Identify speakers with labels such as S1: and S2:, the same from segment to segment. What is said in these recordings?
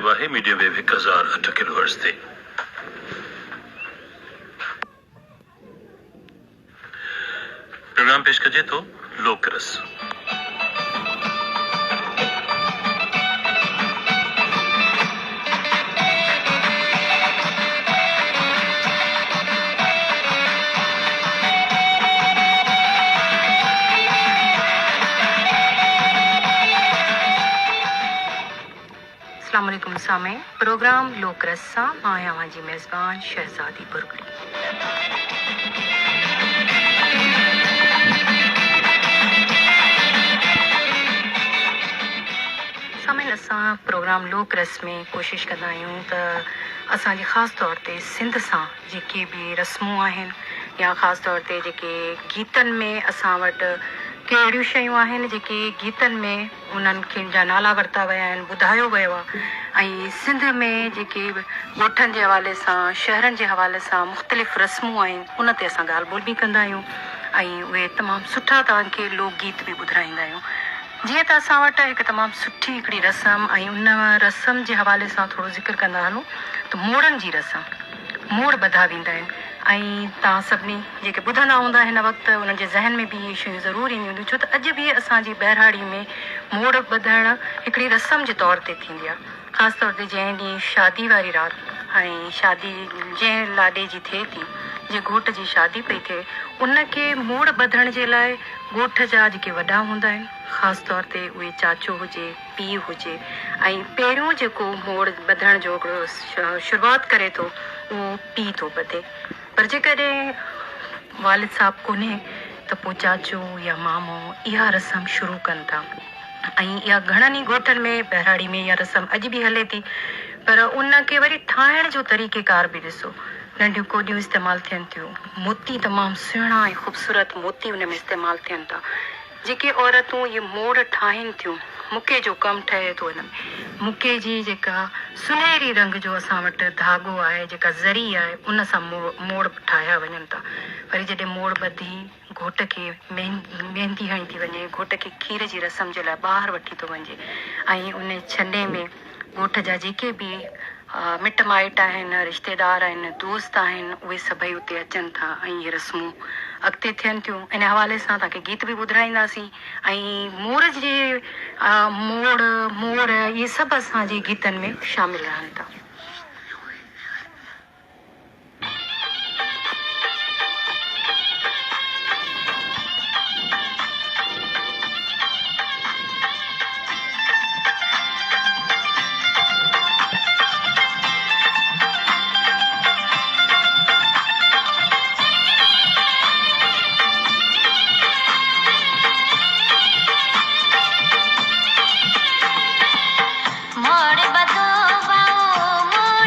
S1: थींदो आहे medium wave 1008 kilohertz ते। प्रोग्राम पेश कजे तो लोकरस।
S2: अस्सलामुअलैकुम सामें, प्रोग्राम लोकरस सां मां आहियां जी मेज़बान शहज़ादी बुरगड़ी। सामें असां प्रोग्राम लोकरस में कोशिशि कंदा आहियूं त असांजे ख़ासि तौर ते सिंध सां जेके बि रस्मूं आहिनि या ख़ासि तौर ते जेके गीतनि में असां वटि कहिड़ियूं शयूं आहिनि जेके गीतनि में उन्हनि खे जा नाला वरिता विया आहिनि, ॿुधायो वियो आहे। ऐं सिंध में जेके ॻोठनि जे हवाले सां शहरनि जे हवाले सां मुख़्तलिफ़ रस्मूं आहिनि उन ते असां ॻाल्हि ॿोल बि कंदा आहियूं ऐं उहे तमामु सुठा तव्हांखे लोकगीत बि ॿुधाईंदा आहियूं। जीअं त असां वटि हिकु तमामु सुठी हिकिड़ी रस्म ऐं उन रस्म जे हवाले सां थोरो ज़िक्र कंदा हलूं त मोड़नि जी रस्म, मोड़ ॿधा वेंदा आहिनि ऐं तव्हां सभिनी जेके ॿुधंदा हूंदा हिन वक़्तु उन्हनि जे ज़हन में बि इहे शयूं ज़रूरु ईंदियूं हूंदियूं, छो त अॼु बि असांजी बहिराड़ी में मोड़ ॿधणु हिकिड़ी रस्म जे तौर ते थींदी आहे। ख़ासि तौर ते जंहिं ॾींहुं शादी वारी राति ऐं शादी जंहिं लाॾे जी थिए थी, जे घोट जी शादी पई थिए, उनखे मोड़ ॿधण जे लाइ ॻोठ जा जेके वॾा हूंदा आहिनि, ख़ासि तौर ते उहे चाचो हुजे, पीउ हुजे, ऐं पहिरियों जेको मोड़ ॿधण जो हिकिड़ो शुरूआति करे थो उहो पीउ थो ॿधे। पर जेकॾहिं वालिद साहबु कोन्हे त पोइ चाचो या मामो इहा रस्म शुरू कनि था ऐं इहा घणनि ई ॻोठनि में बहिराड़ी में इहा रस्म अॼु बि हले थी। पर उनखे वरी ठाहिण जो तरीक़ेकार बि ॾिसो, नंढियूं कोडियूं इस्तेमालु थियनि थियूं, मोती तमामु सुहिणा ऐं ख़ूबसूरत मोती उन में इस्तेमालु थियनि था। जेके औरतूं इहे मोड़ ठाहिनि थियूं, मुके जो कमु ठहे थो हिन में, मुके जी जेका सुनहरी रंग जो असां वटि धाॻो आहे, जेका ज़री आहे, उन सां मोड़ ठाहिया वञनि था। वरी जॾहिं मोड़ ॿधी घोट खे मेहंदी हणी थी वञे, घोट खे खीर जी रस्म जे लाइ ॿाहिरि वठी थो वञे ऐं उन छने में घोट जा जेके बि मिट माइट आहिनि, रिश्तेदार आहिनि, दोस्त आहिनि, उहे सभई उते अचनि था ऐं इहे रस्मूं अॻिते थियनि थियूं। इन हवाले सां तव्हांखे गीत बि ॿुधाईंदासीं ऐं मोड़ जे मोड़ इहे सभु असांजे गीतनि में शामिलु रहनि था।
S3: मोड़ बधो बाओ मोड़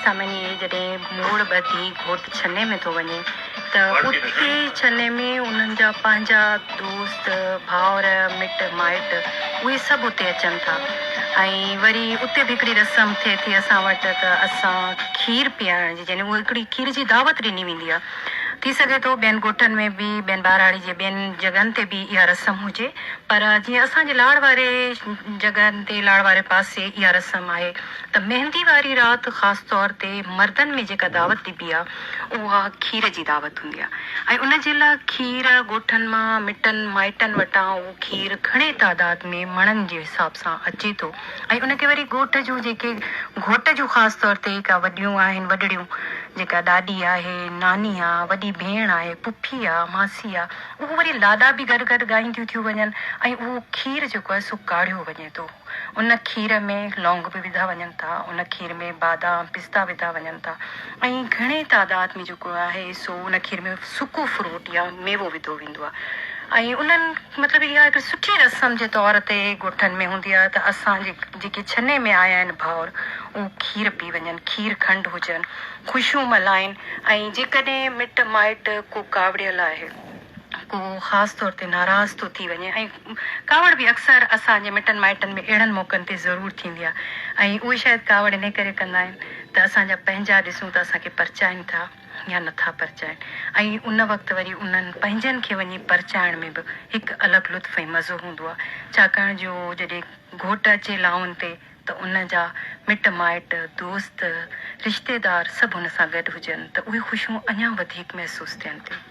S2: सामान्य जॾहिं मोड़ ॿधी घोट छने में थो वञे त उते छने में उन्हनि जा पंहिंजा दोस्त भाउर मिट माइट उहे सभु उते अचनि था ऐं वरी उते बि हिकिड़ी रस्म थिए थी असां वटि त असां खीर पीआरण जी यानी उहा हिकिड़ी खीर जी दावत ॾिनी वेंदी आहे थी सघे थो ॿियनि ॻोठनि में बि ॿियनि ॿाराड़ी जे ॿियनि जॻहनि ते बि इहा रस्म हुजे पर जीअं असांजे लाड़ वारे जॻहनि ते लाड़ वारे पासे इहा रस्म आहे त मेहंदी वारी राति ख़ासि तौर ते मर्दनि में जेका दावत ॾिबी आहे उहा खीर जी दावत हूंदी आहे ऐं उन जे लाइ खीर ॻोठनि मां मिटनि माइटनि वटां उहो खीर घणे तादाद में मणनि जे हिसाब सां अचे थो ऐं उनखे वरी ॻोठ जूं जेके घोट जूं ख़ासि तौर ते का वॾियूं आहिनि वॾड़ियूं जेका ॾाॾी आहे नानी आहे वॾी भेण आहे पुफी आहे मासी आहे उहो वरी लाॾा बि गॾु गॾु ॻाईंदियूं थियूं वञनि ऐं उहो खीर जेको आहे सो काढ़ियो वञे थो उन खीर में लौंग बि विधा वञनि था उन खीर में बादाम पिस्ता विधा वञनि था ऐं घणे तादाद में जेको आहे सो उन खीर में सुको फ्रूट या मेवो विधो वेंदो आहे ऐं उन्हनि मतिलबु इहा हिकु सुठी रस्म जे तौर ते ॻोठनि में हूंदी आहे त असांजे जेके छने में आया आहिनि भाउर उहे खीर पी वञनि खीर खंडु हुजनि ख़ुशियूं मल्हाइनि ऐं जेकॾहिं मिट माइट को कावड़ियल आहे को ख़ासि तौर ते नाराज़ थो थी वञे ऐं कावड़ बि अक्सर असांजे मिटनि माइटनि में अहिड़नि मौक़नि ते ज़रूरु थींदी आहे ऐं उहे शायदि कावड़ इन करे कंदा आहिनि त असांजा पंहिंजा ॾिसूं त असांखे परचाइनि था या नथा परचाइनि ऐं उन वक़्तु वरी उन्हनि पंहिंजनि खे वञी परचाइण में बि हिकु अलॻि लुत्फ़ ऐं मज़ो हूंदो आहे छाकाणि जो जॾहिं घोट अचे लाउनि ते त उन जा मिट माइट दोस्त रिश्तेदार सभु हुन सां गॾु हुजनि त उहे ख़ुशियूं अञा वधीक महसूसु थियनि थियूं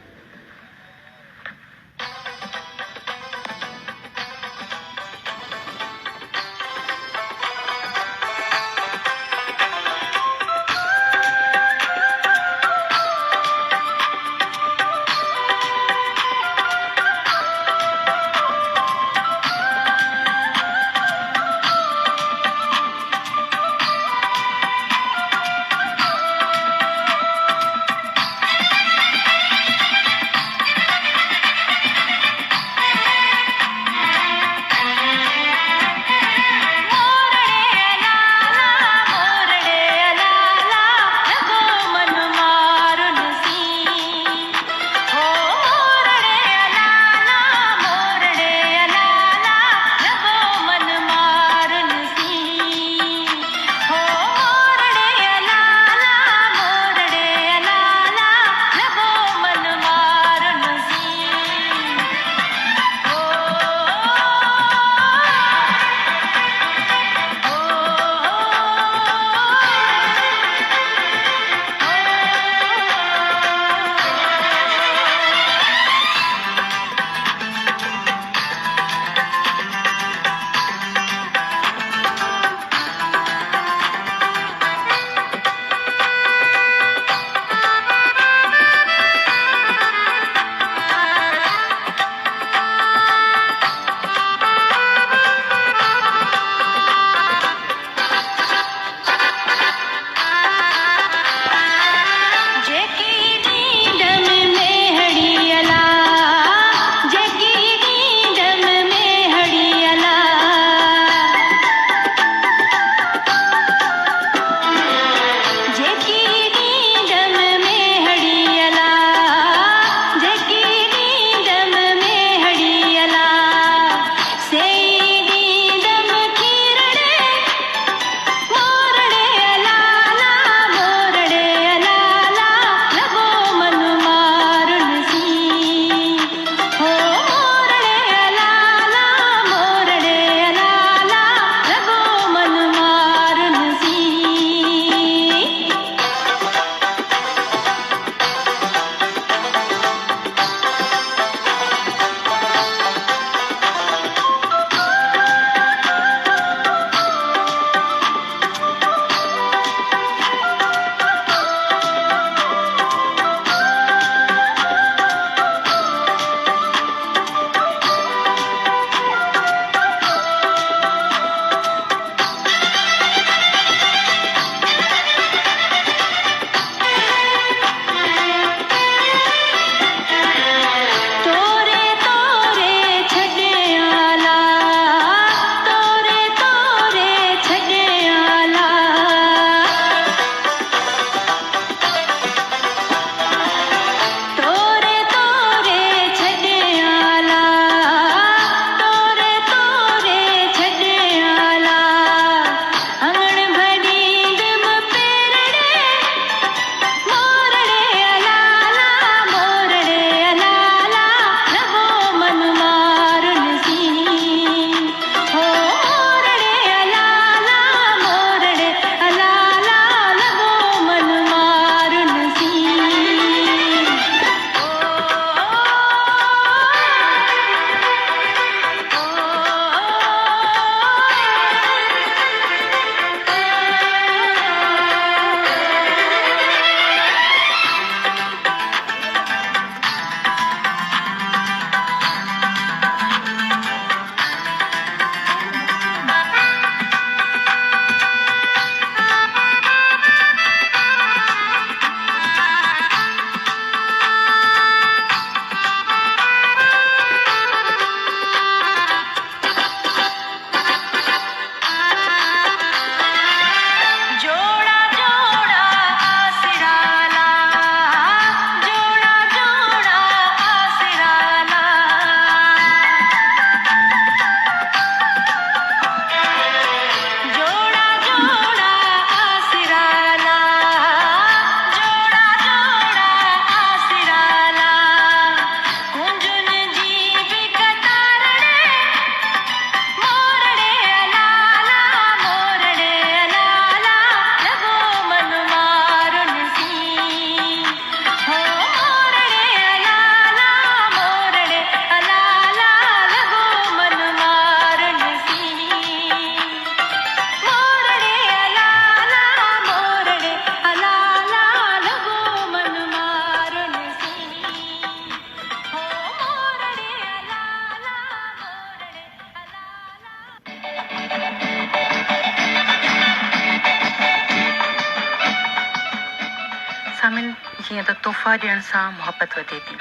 S2: जीअं त तोहफ़ा ॾियण सां मुहबत वधे थी।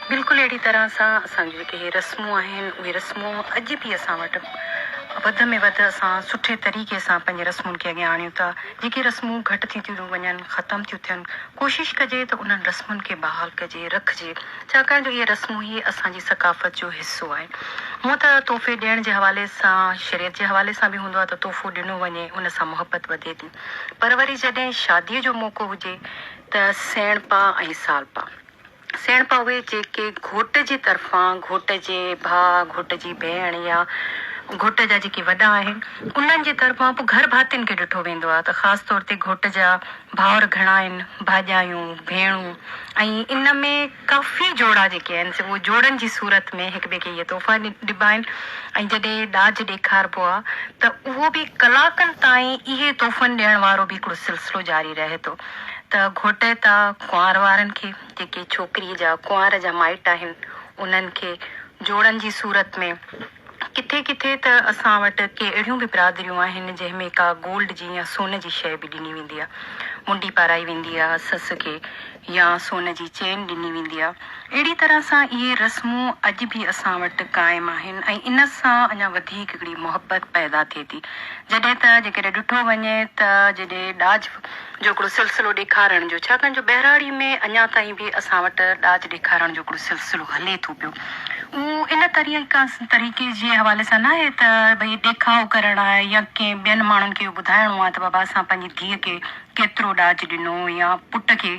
S2: बिल्कुलु अहिड़ी तरह सां असांजूं जेके इहे रस्मूं आहिनि उहे रस्मूं अॼु बि असां वटि वध में वधि असां सुठे तरीक़े सां पंहिंजे रस्मुनि खे अॻियां आणियूं था। जेके रस्मूं घटि थी थियूं वञनि, ख़तमु थियूं थियनि, कोशिशि कजे त उन्हनि रस्मुनि खे बहाल कजे, रखिजे, छाकाणि जो इहे रस्मूं ई असांजी सकाफ़त जो हिसो आहे। हूअं त तोहफ़े ॾियण जे हवाले सां, शरीयत जे हवाले सां बि हूंदो आहे त तोहफ़ो ॾिनो वञे, उन सां मुहबत वधे थी। पर वरी जॾहिं शादीअ जो मौक़ो हुजे त सेणपा ऐं सालपा, सेणपा उहे जेके घोट जे तरफ़ां, घोट जे भाउ, घोट जी भेण या घोट जा जेके वॾा आहिनि उन्हनि जे तरफ़ां पोइ घर भातियुनि खे ॾिठो वेंदो आहे त ख़ासि तौर ते घोट जा भाउर घणा आहिनि, भाॼायूं, भेणूं, ऐं इन में काफ़ी जोड़ा जेके आहिनि उहे जोड़नि जी सूरत में हिक ॿिए खे इहे तोहफ़ा ॾिबा आहिनि। ऐं जॾहिं ॾाज ॾेखारिबो आहे त उहो बि कलाकनि ताईं इहे तोहफ़नि ॾियण वारो बि हिकिड़ो सिलसिलो जारी रहे थो। त घोट था कुंवार वारनि खे, जेके छोकिरीअ जा कुंवार जा माइट आहिनि उन्हनि खे जोड़नि जी सूरत में, किथे किथे त असां वटि के अहिड़ियूं बि बिरादरियूं आहिनि जंहिंमें का गोल्ड जी या सोन जी शइ बि ॾिनी वेंदी आहे, मुंडी पाराई वेंदी आहे सस खे, या सोन जी चेन ॾिनी वेंदी आहे। अहिड़ी तरह सां इहे रस्मूं अॼु बि असां वटि क़ाइमु आहिनि ऐं इन सां अञा वधीक हिकिड़ी मुहबत पैदा थिए थी। जॾहिं त जेकॾहिं ॾिठो वञे त जॾहिं ॾाज जो हिकिड़ो सिलसिलो ॾेखारण जो, छाकाणि जो बहिराड़ी में अञा ताईं बि असां वटि ॾाज ॾेखारण जो हिकिड़ो सिलसिलो हले थो पियो। उहो इन तरीक़े जे हवाले सां न आहे त भई ॾेखाव करणु आहे या कंहिं ॿियनि माण्हुनि खे ॿुधाइणो आहे त बाबा असां पंहिंजी धीअ खे केतिरो ॾाज ॾिनो या पुट खे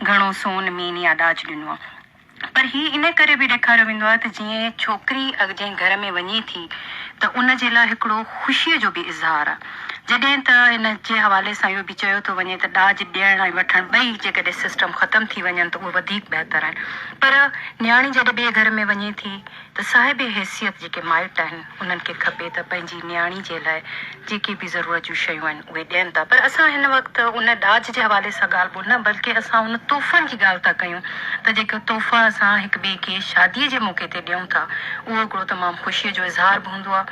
S2: घणो सोन मीन या ॾाज ॾिनो आहे। पर ही इन करे बि ॾेखारियो वेंदो आहे त जीअं छोकिरी जंहिं घर में वञे थी त उन जे लाइ हिकिड़ो ख़ुशीअ जो बि इज़हार आहे। जॾहिं त इन जे हवाले सां इहो बि चयो थो वञे त ॾाज ॾियण ऐं वठण ॿई जेकॾहिं सिस्टम ख़तमु थी वञनि त उहे वधीक बहितर आहिनि। पर न्याणी जॾहिं ॿिए घर में वञे थी त साहिब हैसियत जेके माइट आहिनि उन्हनि खे खपे त पंहिंजी न्याणी जे लाइ जेके बि ज़रूरत जूं शयूं आहिनि उहे ॾियनि था। पर असां हिन वक़्तु उन ॾाज जे हवाले सां ॻाल्हि ॿोल न, बल्कि असां उन तोहफ़नि जी ॻाल्हि था कयूं त जेके तोहफ़ा असां हिक ॿिए खे शादीअ जे मौक़े ते ॾियूं था उहो हिकिड़ो तमामु ख़ुशीअ जो इज़हार बि हूंदो आहे,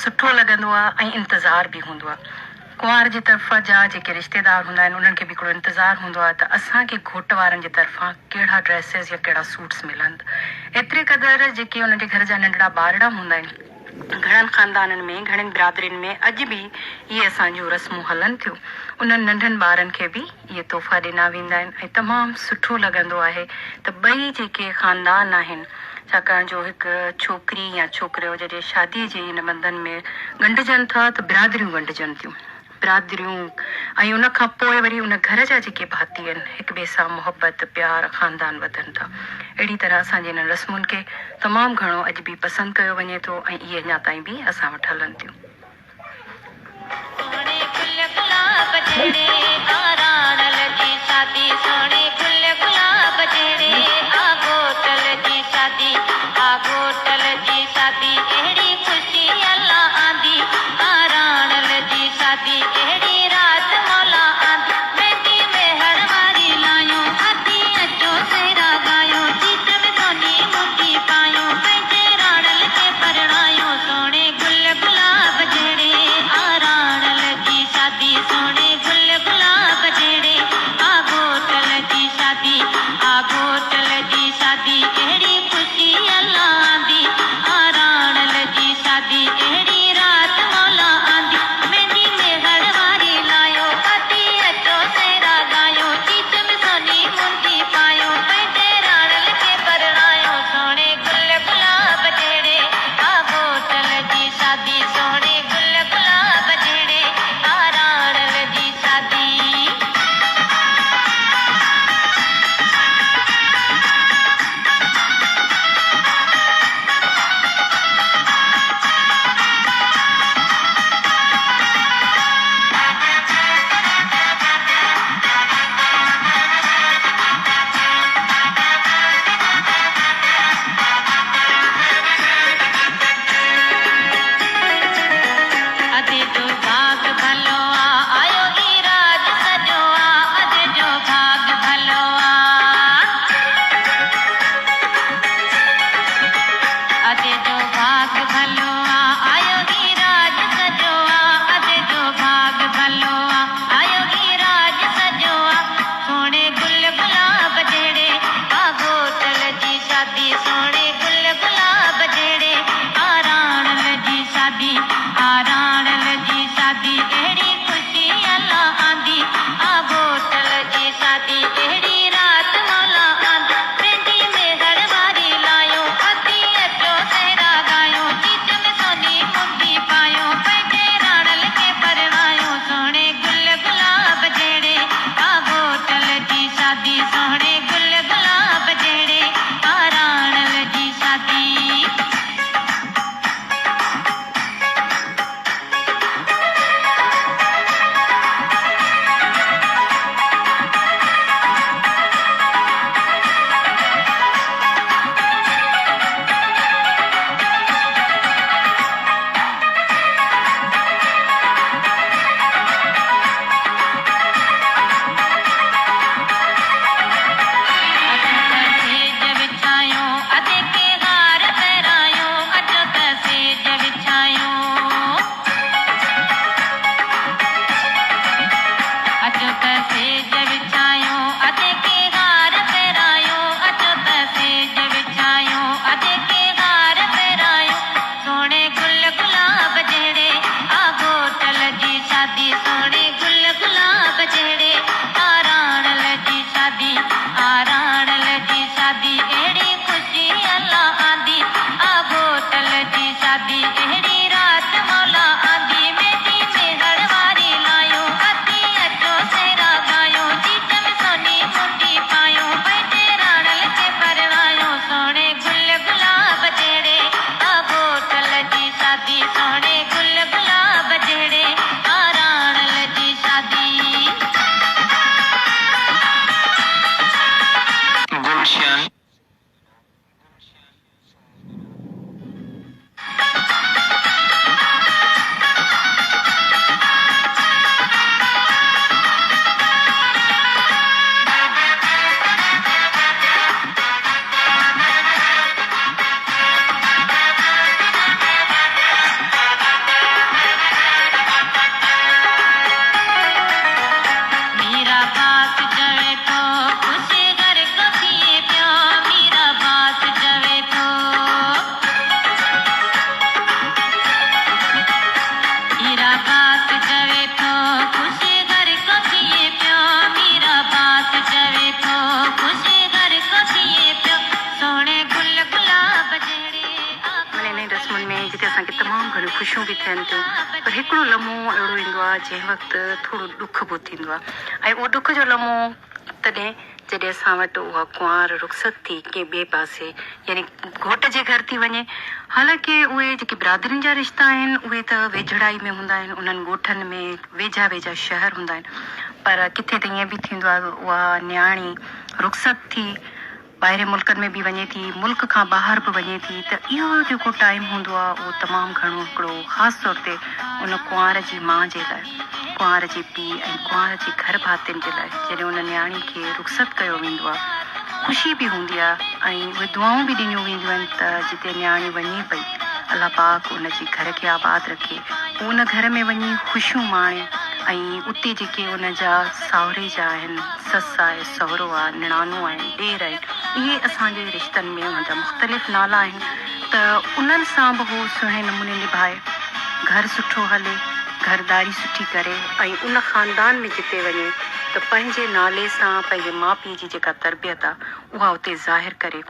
S2: सुठो लॻंदो आहे ऐं इंतज़ार बि हूंदो आहे। कुंवार जे तरफ़ जा जेके रिश्तेदार हूंदा आहिनि उन्हनि खे बि हिकिड़ो इंतज़ारु हूंदो आहे त असांखे घोट वारनि जे तरफ़ां कहिड़ा ड्रेसिस या कहिड़ा सूट्स मिलनि। एतिरे क़दुरु जेके उन्हनि जे घर जा नंढड़ा ॿारड़ा हूंदा आहिनि, घणनि ख़ानदाननि में, घणनि बिरादरियुनि में अॼु बि इहे असांजूं रस्मूं हलनि थियूं। उन्हनि नंढनि ॿारनि खे बि इहे तोहफ़ा ॾिना वेंदा आहिनि ऐं तमामु सुठो लॻंदो आहे त ॿई जेके ख़ानदान आहिनि, छाकाणि जो हिकु छोकिरी या छोकिरो जॾहिं शादीअ जे इन बंधन में ॻंढिजनि था त बिरादरियूं ॻंढिजनि थियूं, बिरादरियूं ऐं उन खां पोइ वरी उन घर जा जेके भाती आहिनि हिक ॿिए सां मुहबत प्यार ख़ानदान वधनि था। अहिड़ी तरह असांजे हिन रस्मुनि खे तमामु घणो अॼु बि पसंदि कयो वञे थो ऐं इहे अञा ताईं बि असां वटि हलनि थियूं।
S3: सोने गुल गुलाब
S2: तमामु घणियूं ख़ुशियूं बि थियनि थियूं, पर हिकिड़ो लम्हो अहिड़ो ईंदो आहे जंहिं वक़्तु थोरो ॾुख बि थींदो आहे। ऐं उहो ॾुख जो लम्हो तॾहिं जॾहिं असां वटि उहा कुंवार रुख़सत थी कंहिं ॿिए पासे यानी घोट जे घर थी वञे। हालांकि उहे जेके बिरादरियुनि जा रिश्ता आहिनि उहे त वेझड़ाई में हूंदा आहिनि, उन्हनि ॻोठनि में वेझा वेझा शहर हूंदा आहिनि, पर किथे त ईअं बि थींदो आहे उहा न्याणी रुख़सत थी ॿाहिरि मुल्कनि में बि वञे थी, मुल्क खां ॿाहिरि बि वञे थी, त इहो जेको टाइम हूंदो आहे उहो तमामु घणो हिकिड़ो ख़ासि तौर ते उन कुंवार जी माउ जे लाइ, कुंवार जे पीउ ऐं कुंवार जे घर भातियुनि जे लाइ जॾहिं उन न्याणी खे रुख़सत कयो वेंदो आहे, ख़ुशी बि हूंदी आहे ऐं उहे दुआऊं बि ॾिनियूं वेंदियूं आहिनि त जिते न्याणी वञे पई अलाह पाक उन जे घर खे आबाद रखे, उन घर में वञी ख़ुशियूं माणे ऐं उते जेके उन जा साहुरे जा आहिनि, ससु आहे, सहुरो आहे, निणानूं आहिनि, ॾेर आहिनि, इहे असांजे रिश्तनि में उन जा मुख़्तलिफ़ नाला आहिनि, त उन्हनि सां बि उहो सुहिणे नमूने निभाए, घर सुठो हले, घरदारी सुठी करे ऐं उन ख़ानदान में जिते वञे त पंहिंजे नाले सां पंहिंजे माउ पीउ जी जेका तरबियत आहे उहा उते ज़ाहिर करे।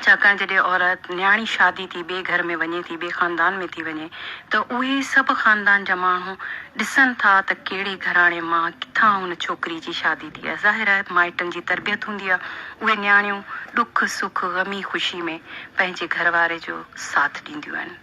S2: छाकाणि जॾहिं औरत न्याणी शादी थी ॿिए घर में वञे थी, ॿिए ख़ानदान में थी वञे, त उहे सभु ख़ानदान जा माण्हू ॾिसनि था त कहिड़े घराणे मां किथां हुन छोकिरी जी शादी थी आहे। ज़ाहिर आहे माइटनि जी तरबियत हूंदी आहे, उहे न्याणियूं ॾुख सुख ग़मी ख़ुशी में पंहिंजे घर वारे जो साथ ॾींदियूं आहिनि।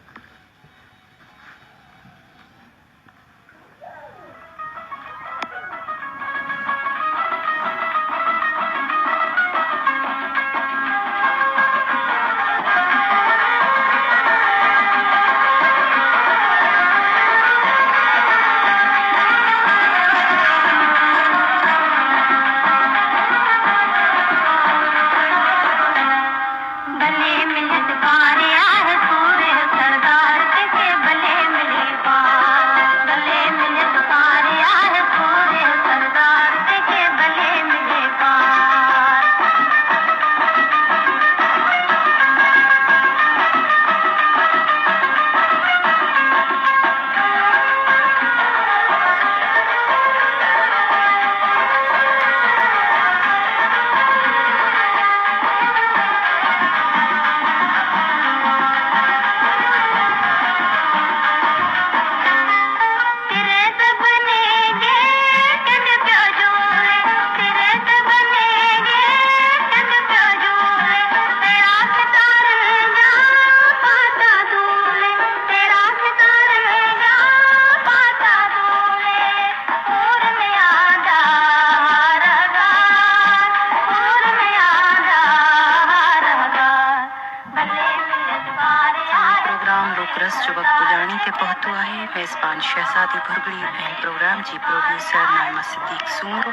S2: रस जो वक़्तु पुॼाणी ते पहुतो आहे। मेज़बान शहज़ादी भुरगड़ी ऐं प्रोग्राम जी प्रोड्यूसर नाइमा सिद्दीक़ सूंरो,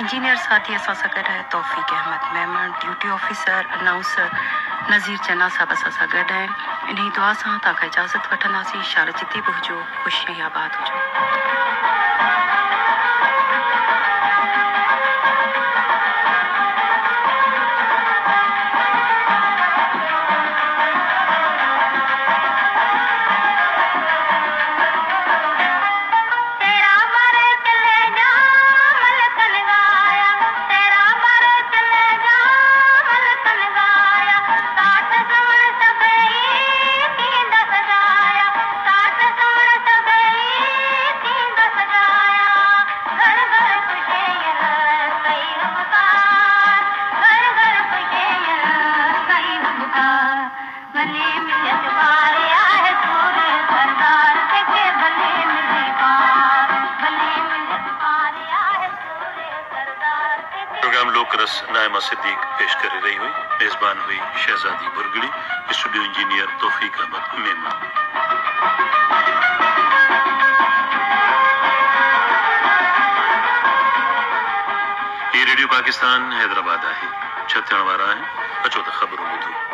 S2: इंजीनियर साथी असां सां गॾु आहे Taufiq Ahmed Memon, duty officer announcer Nazir Channa Sahib असां सां गॾु आहिनि। इन दुआ सां तव्हांखां इजाज़त वठंदासीं। शार जिते बि हुजो ख़ुशि ऐं आबाद हुजो।
S1: लोक रस नाइमा सिद्दीक पेश कर रही हुई। मेजबान हुई शहजादी भुरगड़ी, स्टूडियो इंजीनियर तौफीक अहमद मेमन। ये रेडियो पाकिस्तान हैदराबाद है। छत्तीसगढ़ वारा है अचो त खबरों ॿुधो।